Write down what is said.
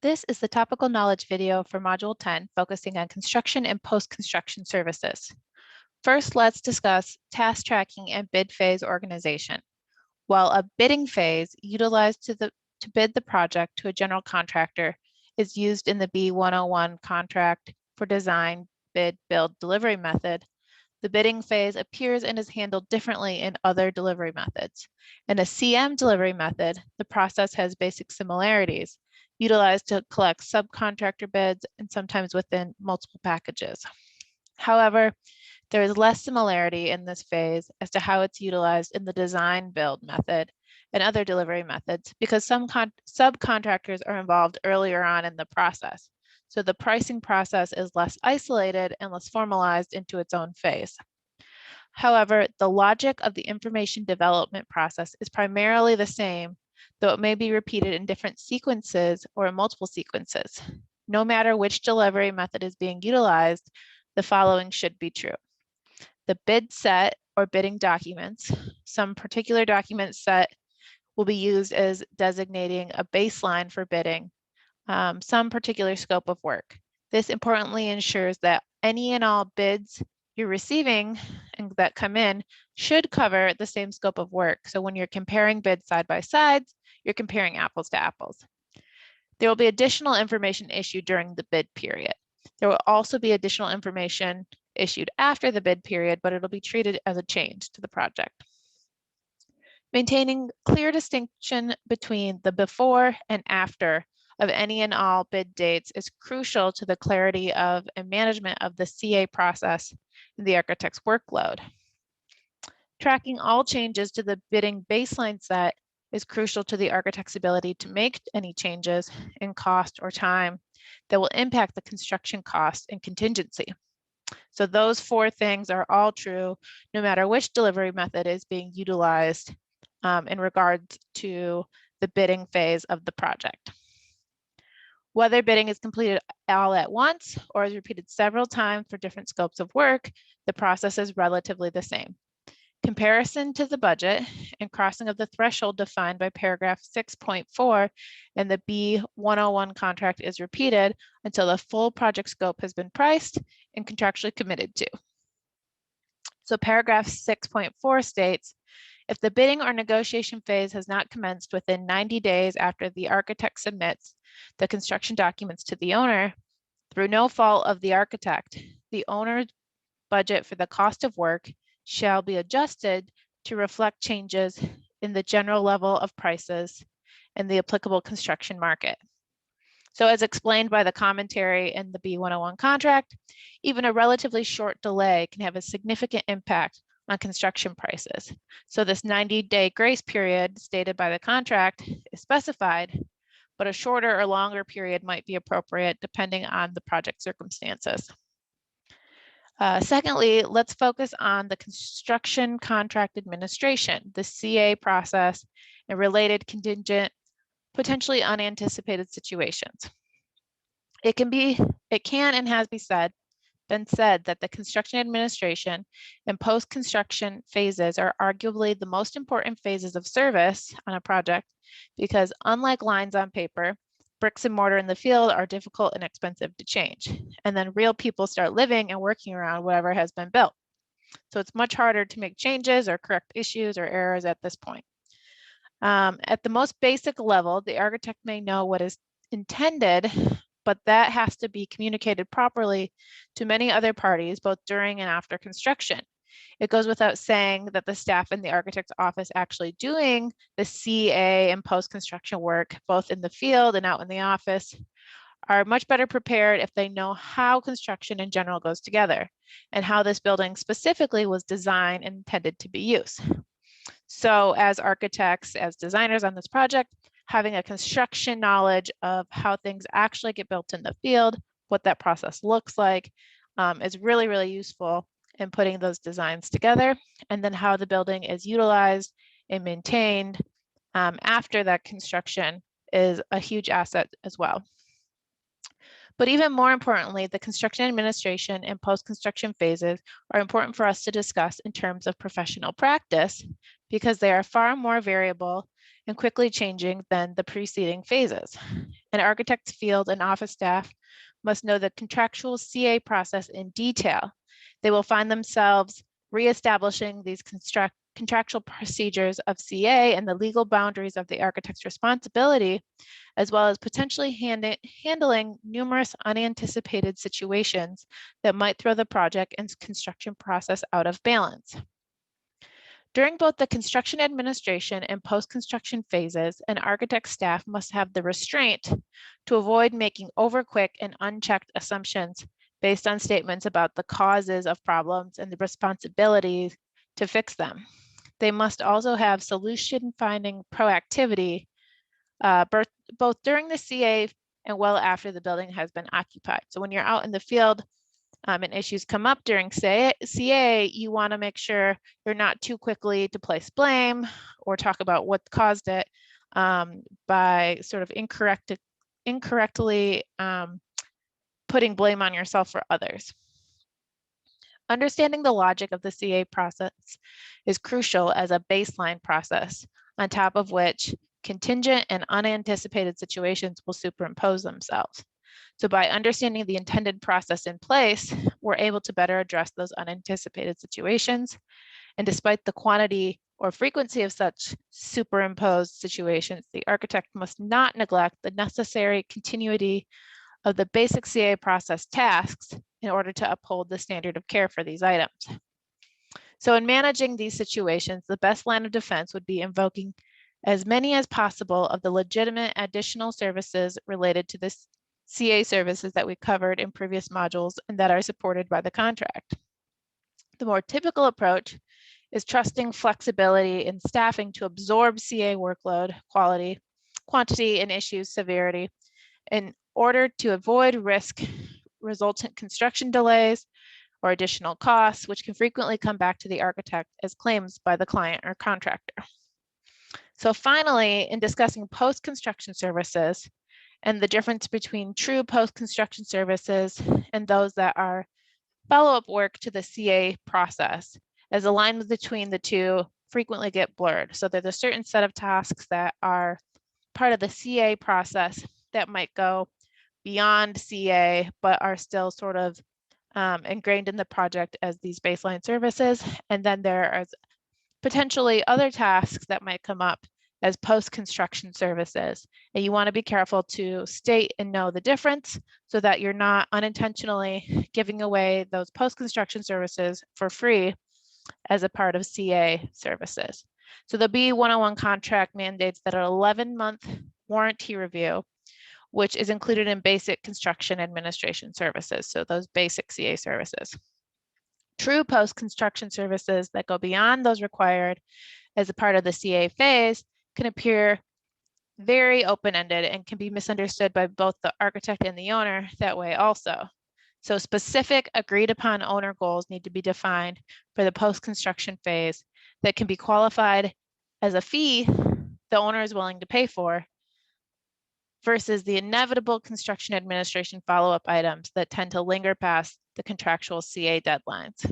This is the topical knowledge video for Module 10, focusing on construction and post-construction services. First, let's discuss task tracking and bid phase organization. While a bidding phase utilized to bid the project to a general contractor is used in the B101 contract for design, bid, build, delivery method, the bidding phase appears and is handled differently in other delivery methods. In a CM delivery method, the process has basic similarities, utilized to collect subcontractor bids and sometimes within multiple packages. However, there is less similarity in this phase as to how it's utilized in the design build method and other delivery methods because some subcontractors are involved earlier on in the process. So the pricing process is less isolated and less formalized into its own phase. However, the logic of the information development process is primarily the same, though it may be repeated in different sequences or in multiple sequences. No matter which delivery method is being utilized, the following should be true. The bid set or bidding documents, some particular document set will be used as designating a baseline for bidding, some particular scope of work. This importantly ensures that any and all bids you're receiving and that come in should cover the same scope of work. So when you're comparing bids side by side, you're comparing apples to apples. There will be additional information issued during the bid period. There will also be additional information issued after the bid period, but it'll be treated as a change to the project. Maintaining clear distinction between the before and after of any and all bid dates is crucial to the clarity of and management of the CA process in the architect's workload. Tracking all changes to the bidding baseline set is crucial to the architect's ability to make any changes in cost or time that will impact the construction cost and contingency. So those four things are all true no matter which delivery method is being utilized in regards to the bidding phase of the project. Whether bidding is completed all at once or is repeated several times for different scopes of work, the process is relatively the same. Comparison to the budget and crossing of the threshold defined by paragraph 6.4 in the B101 contract is repeated until the full project scope has been priced and contractually committed to. So paragraph 6.4 states, if the bidding or negotiation phase has not commenced within 90 days after the architect submits the construction documents to the owner, through no fault of the architect, the owner's budget for the cost of work shall be adjusted to reflect changes in the general level of prices in the applicable construction market. So as explained by the commentary in the B101 contract, even a relatively short delay can have a significant impact on construction prices. So this 90-day grace period stated by the contract is specified, but a shorter or longer period might be appropriate depending on the project circumstances. Secondly, let's focus on the construction contract administration, the CA process, and related contingent, potentially unanticipated situations. It can and has been said that the construction administration and post-construction phases are arguably the most important phases of service on a project because unlike lines on paper, bricks and mortar in the field are difficult and expensive to change. And then real people start living and working around whatever has been built. So it's much harder to make changes or correct issues or errors at this point. At the most basic level, the architect may know what is intended, but that has to be communicated properly to many other parties, both during and after construction. It goes without saying that the staff in the architect's office actually doing the CA and post-construction work, both in the field and out in the office, are much better prepared if they know how construction in general goes together and how this building specifically was designed and intended to be used. So as architects, as designers on this project, having a construction knowledge of how things actually get built in the field, what that process looks like, is really, really useful in putting those designs together, and then how the building is utilized and maintained after that construction is a huge asset as well. But even more importantly, the construction administration and post-construction phases are important for us to discuss in terms of professional practice because they are far more variable and quickly changing than the preceding phases. and architects, field, and office staff must know the contractual CA process in detail. They will find themselves reestablishing these contractual procedures of CA and the legal boundaries of the architect's responsibility, as well as potentially handling numerous unanticipated situations that might throw the project and construction process out of balance. During both the construction administration and post-construction phases, an architect staff must have the restraint to avoid making overquick and unchecked assumptions based on statements about the causes of problems and the responsibility to fix them. They must also have solution-finding proactivity both during the CA and well after the building has been occupied. So when you're out in the field, and issues come up during CA, you want to make sure you're not too quickly to place blame or talk about what caused it by sort of incorrectly putting blame on yourself or others. Understanding the logic of the CA process is crucial as a baseline process, on top of which contingent and unanticipated situations will superimpose themselves. So by understanding the intended process in place, we're able to better address those unanticipated situations. And despite the quantity or frequency of such superimposed situations, the architect must not neglect the necessary continuity of the basic CA process tasks in order to uphold the standard of care for these items. So in managing these situations, the best line of defense would be invoking as many as possible of the legitimate additional services related to this CA services that we covered in previous modules and that are supported by the contract. The more typical approach is trusting flexibility in staffing to absorb CA workload, quantity, and issues severity in order to avoid risk resultant construction delays or additional costs, which can frequently come back to the architect as claims by the client or contractor. So finally, in discussing post-construction services, and the difference between true post-construction services and those that are follow-up work to the CA process, as alignment between the two frequently get blurred. So there's a certain set of tasks that are part of the CA process that might go beyond CA, but are still sort of ingrained in the project as these baseline services. And then there are potentially other tasks that might come up as post-construction services. And you want to be careful to state and know the difference so that you're not unintentionally giving away those post-construction services for free as a part of CA services. So the B101 contract mandates that an 11-month warranty review, which is included in basic construction administration services, so those basic CA services. True post-construction services that go beyond those required as a part of the CA phase can appear very open-ended and can be misunderstood by both the architect and the owner that way also. So specific agreed upon owner goals need to be defined for the post-construction phase that can be qualified as a fee the owner is willing to pay for versus the inevitable construction administration follow-up items that tend to linger past the contractual CA deadlines.